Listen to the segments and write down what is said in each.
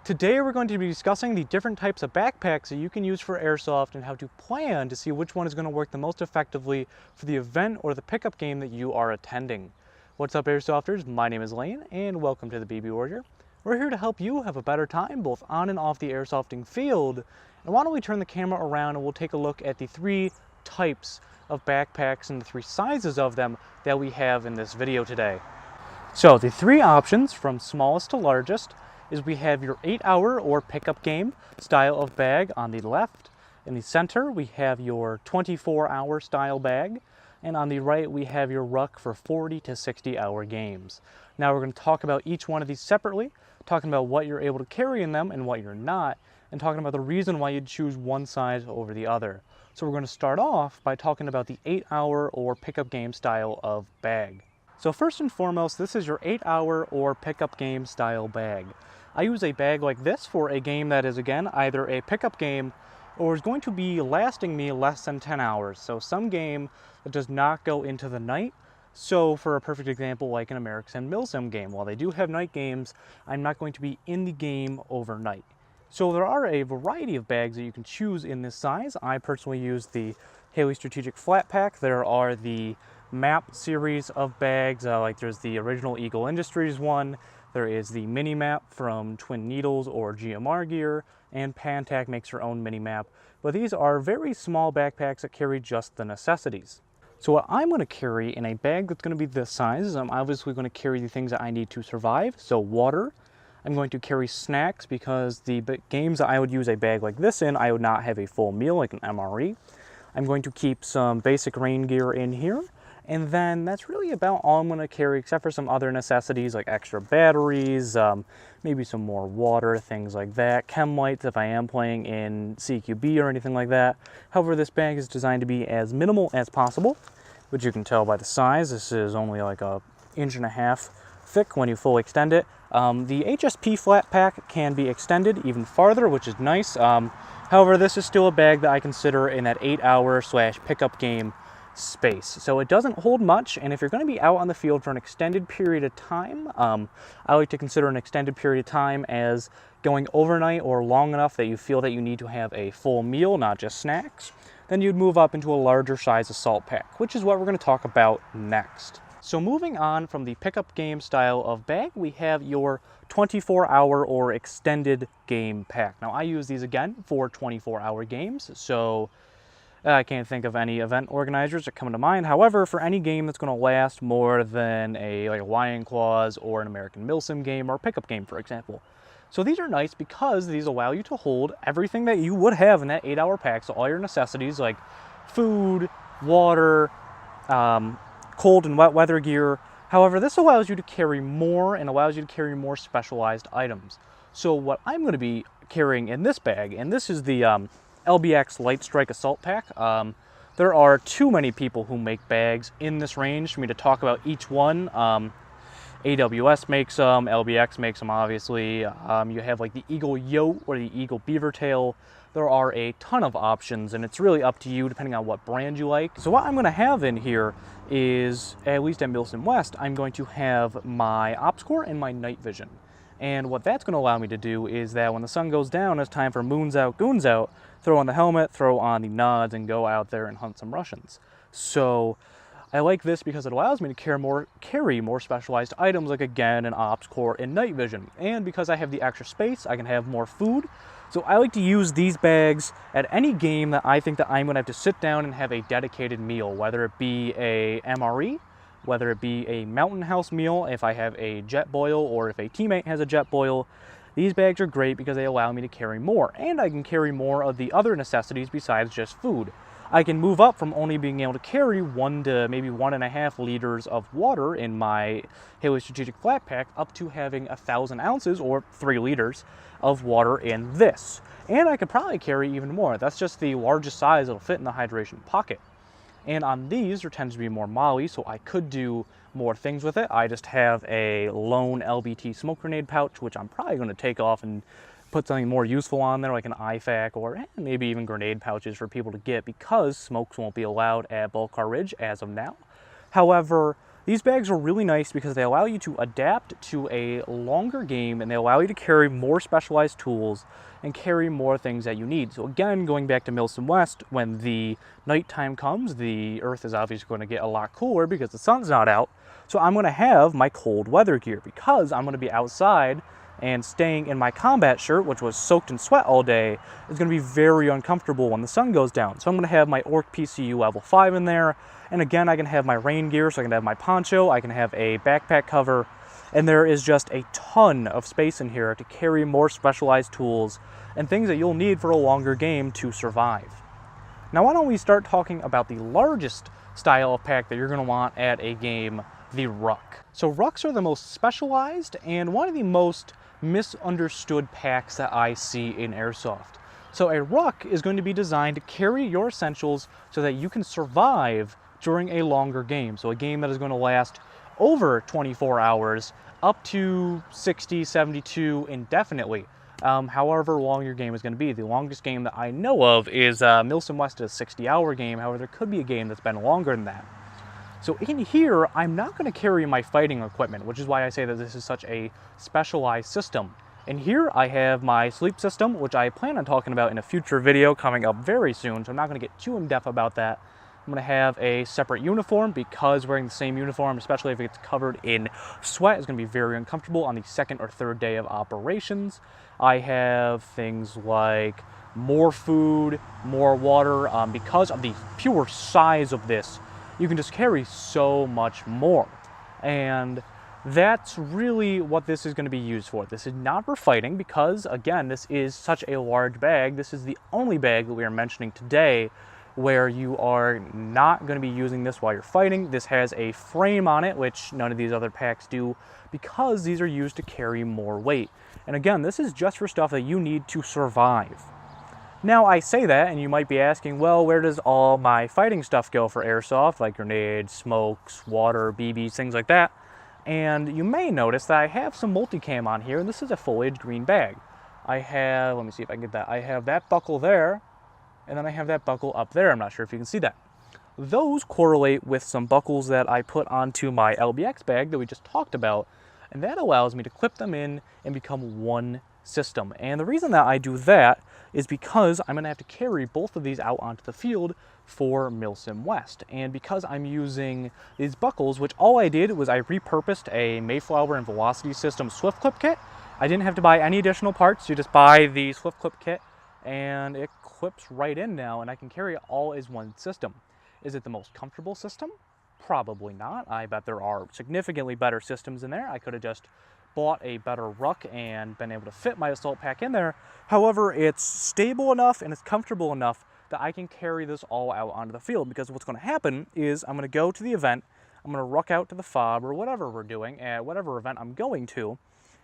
Today we're going to be discussing the different types of backpacks that you can use for airsoft and how to plan to see which one is going to work the most effectively for the event or the pickup game that you are attending. What's up, airsofters? My name is Lane and welcome to the BB Warrior. We're here to help you have a better time both on and off the airsofting field. And why don't we turn the camera around and we'll take a look at the three types of backpacks and the three sizes of them that we have in this video today. So the three options from smallest to largest is we have your 8-hour or pickup game style of bag on the left. In the center, we have your 24-hour style bag. And on the right, we have your ruck for 40 to 60-hour games. Now we're going to talk about each one of these separately, talking about what you're able to carry in them and what you're not, and talking about the reason why you'd choose one size over the other. So we're going to start off by talking about the 8-hour or pickup game style of bag. So first and foremost, this is your 8-hour or pickup game style bag. I use a bag like this for a game that is, again, either a pickup game or is going to be lasting me less than 10 hours. So some game that does not go into the night. So for a perfect example, like an American milsim game, while they do have night games, I'm not going to be in the game overnight. So there are a variety of bags that you can choose in this size. I personally use the Haley Strategic Flat Pack. There are the map series of bags, like there's the original Eagle Industries one. There is the mini map from Twin Needles or GMR Gear, and Pantac makes their own mini map. But these are very small backpacks that carry just the necessities. So what I'm going to carry in a bag that's going to be this size is I'm obviously going to carry the things that I need to survive. So water. I'm going to carry snacks because the games that I would use a bag like this in, I would not have a full meal like an MRE. I'm going to keep some basic rain gear in here. And then that's really about all I'm going to carry, except for some other necessities like extra batteries, maybe some more water, things like that. Chem lights if I am playing in CQB or anything like that. However, this bag is designed to be as minimal as possible, which you can tell by the size. This is only like an 1.5 inches thick when you fully extend it. The HSP flat pack can be extended even farther, which is nice. However, this is still a bag that I consider in that 8-hour / pickup game space. So it doesn't hold much, and if you're going to be out on the field for an extended period of time, I like to consider an extended period of time as going overnight or long enough that you feel that you need to have a full meal, not just snacks. Then you'd move up into a larger size assault pack, which is what we're going to talk about next. So moving on from the pickup game style of bag, we have your 24-hour or extended game pack. Now I use these again for 24-hour games, so I can't think of any event organizers that come to mind. However, for any game that's going to last more than a Lion Claws or an American milsim game or a pickup game, for example. So these are nice because these allow you to hold everything that you would have in that 8-hour pack. So all your necessities like food, water, cold and wet weather gear. However, this allows you to carry more and allows you to carry more specialized items. So what I'm going to be carrying in this bag, and this is the LBX Light Strike Assault Pack. There are too many people who make bags in this range for me to talk about each one. AWS makes them, LBX makes them obviously. You have like the Eagle Yote or the Eagle Beaver Tail. There are a ton of options, and it's really up to you depending on what brand you like. So what I'm going to have in here is, at least at milsim West, I'm going to have my Ops Core and my night vision. And what that's going to allow me to do is that when the sun goes down, it's time for moons out, goons out, throw on the helmet, throw on the nods, and go out there and hunt some Russians. So I like this because it allows me to carry more specialized items, like again an Ops Core and night vision. And because I have the extra space, I can have more food. So I like to use these bags at any game that I think that I'm going to have to sit down and have a dedicated meal, whether it be a MRE, whether it be a Mountain House meal if I have a jet boil or if a teammate has a jet boil. These bags are great because they allow me to carry more, and I can carry more of the other necessities besides just food. I can move up from only being able to carry 1 to maybe 1.5 liters of water in my Haley Strategic Flat Pack up to having 1,000 ounces or 3 liters of water in this. And I could probably carry even more. That's just the largest size it'll fit in the hydration pocket. And on these, there tends to be more molly, so I could do more things with it. I just have a lone LBT smoke grenade pouch, which I'm probably going to take off and put something more useful on there, like an IFAK or maybe even grenade pouches for people to get, because smokes won't be allowed at Bulk Car Ridge as of now. However, These bags are really nice because they allow you to adapt to a longer game, and they allow you to carry more specialized tools and carry more things that you need. So again, going back to Milsim West, when the nighttime comes, the earth is obviously going to get a lot cooler because the sun's not out. So I'm going to have my cold weather gear because I'm going to be outside, and staying in my combat shirt, which was soaked in sweat all day, is going to be very uncomfortable when the sun goes down. So I'm going to have my Orc PCU level 5 in there, and again, I can have my rain gear, so I can have my poncho, I can have a backpack cover, and there is just a ton of space in here to carry more specialized tools and things that you'll need for a longer game to survive. Now why don't we start talking about the largest style of pack that you're going to want at a game, the ruck. So rucks are the most specialized and one of the most misunderstood packs that I see in Airsoft. So a ruck is going to be designed to carry your essentials so that you can survive during a longer game. So a game that is going to last over 24 hours, up to 60, 72 indefinitely. However long your game is going to be. The longest game that I know of is Milsim West, a 60-hour game. However, there could be a game that's been longer than that. So in here, I'm not going to carry my fighting equipment, which is why I say that this is such a specialized system. And here I have my sleep system, which I plan on talking about in a future video coming up very soon, so I'm not going to get too in-depth about that. I'm going to have a separate uniform because wearing the same uniform, especially if it's covered in sweat, is going to be very uncomfortable on the second or third day of operations. I have things like more food, more water. Because of the pure size of this, you can just carry so much more. And that's really what this is going to be used for. This is not for fighting because, again, this is such a large bag. This is the only bag that we are mentioning today where you are not going to be using this while you're fighting. This has a frame on it, which none of these other packs do, because these are used to carry more weight. And again, this is just for stuff that you need to survive. Now, I say that, and you might be asking, well, where does all my fighting stuff go for Airsoft, like grenades, smokes, water, BBs, things like that? And you may notice that I have some multicam on here, and this is a foliage green bag. I have, let me see if I can get that, I have that buckle there, and then I have that buckle up there. I'm not sure if you can see that. Those correlate with some buckles that I put onto my LBX bag that we just talked about, and that allows me to clip them in and become one system. And the reason that I do that is because I'm going to have to carry both of these out onto the field for Milsim West. And because I'm using these buckles, which all I did was I repurposed a Mayflower and Velocity System Swift Clip kit. I didn't have to buy any additional parts. You just buy the Swift Clip kit and it clips right in now, and I can carry it all as one system. Is it the most comfortable system? Probably not. I bet there are significantly better systems in there. I could have just bought a better ruck and been able to fit my assault pack in there. However, it's stable enough and it's comfortable enough that I can carry this all out onto the field, because what's going to happen is I'm going to go to the event, I'm going to ruck out to the fob or whatever we're doing at whatever event I'm going to,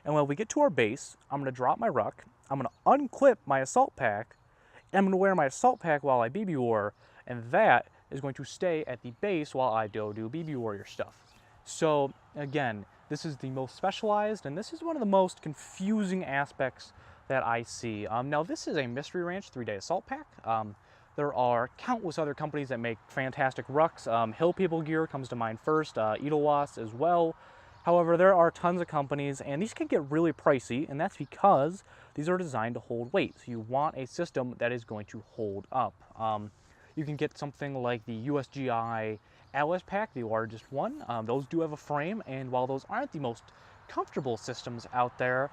and when we get to our base, I'm going to drop my ruck, I'm going to unclip my assault pack, and I'm going to wear my assault pack while I BB war, and that is going to stay at the base while I go do BB warrior stuff. So again, this is the most specialized, and this is one of the most confusing aspects that I see. Now this is a Mystery Ranch 3-day assault pack. There are countless other companies that make fantastic rucks. Hill People Gear comes to mind first, Edelweiss as well. However, there are tons of companies, and these can get really pricey, and that's because these are designed to hold weight. So you want a system that is going to hold up. You can get something like the USGI Atlas Pack, the largest one. Those do have a frame, and while those aren't the most comfortable systems out there,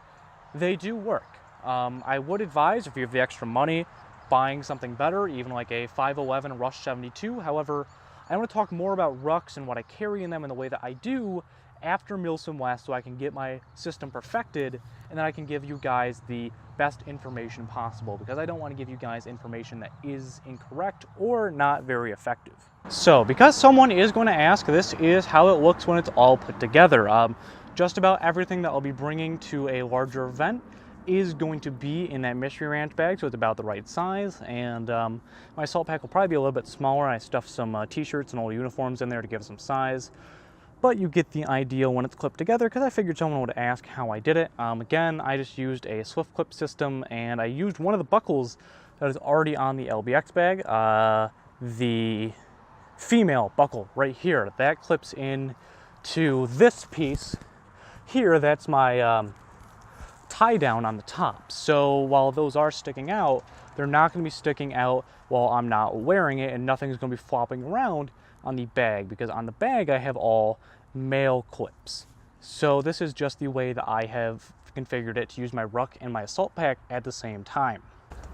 they do work. I would advise, if you have the extra money, buying something better, even like a 511 Rush 72. However, I want to talk more about rucks and what I carry in them in the way that I do after Milsim West, so I can get my system perfected, and then I can give you guys the best information possible, because I don't want to give you guys information that is incorrect or not very effective. So because someone is going to ask, this is how it looks when it's all put together. Just about everything that I'll be bringing to a larger event is going to be in that Mystery Ranch bag, so it's about the right size, and my assault pack will probably be a little bit smaller. I stuffed some t-shirts and old uniforms in there to give some size. But you get the idea when it's clipped together, because I figured someone would ask how I did it. Again, I just used a Swift Clip system, and I used one of the buckles that is already on the LBX bag. The female buckle right here, that clips in to this piece here. That's my tie down on the top. So while those are sticking out, they're not going to be sticking out while I'm not wearing it, and nothing's going to be flopping around on the bag, because on the bag I have all male clips. So this is just the way that I have configured it to use my ruck and my assault pack at the same time.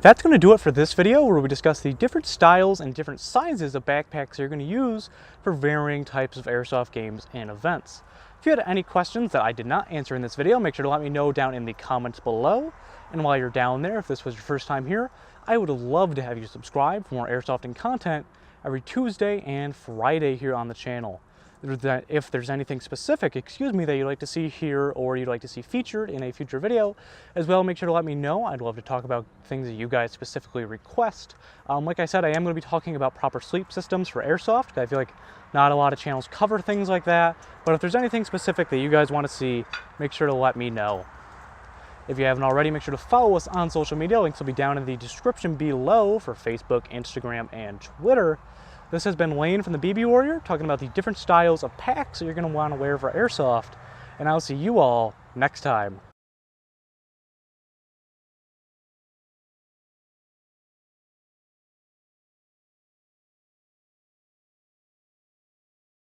That's going to do it for this video, where we discuss the different styles and different sizes of backpacks you're going to use for varying types of airsoft games and events. If you had any questions that I did not answer in this video, make sure to let me know down in the comments below. And while you're down there, if this was your first time here, I would love to have you subscribe for more airsofting content every Tuesday and Friday here on the channel. If there's anything specific, that you'd like to see here or you'd like to see featured in a future video as well, make sure to let me know. I'd love to talk about things that you guys specifically request. Like I said, I am going to be talking about proper sleep systems for airsoft. I feel like not a lot of channels cover things like that, but if there's anything specific that you guys want to see, make sure to let me know. If you haven't already, make sure to follow us on social media. Links will be down in the description below for Facebook, Instagram, and Twitter. This has been Lane from the BB Warrior, talking about the different styles of packs that you're going to want to wear for airsoft, and I'll see you all next time.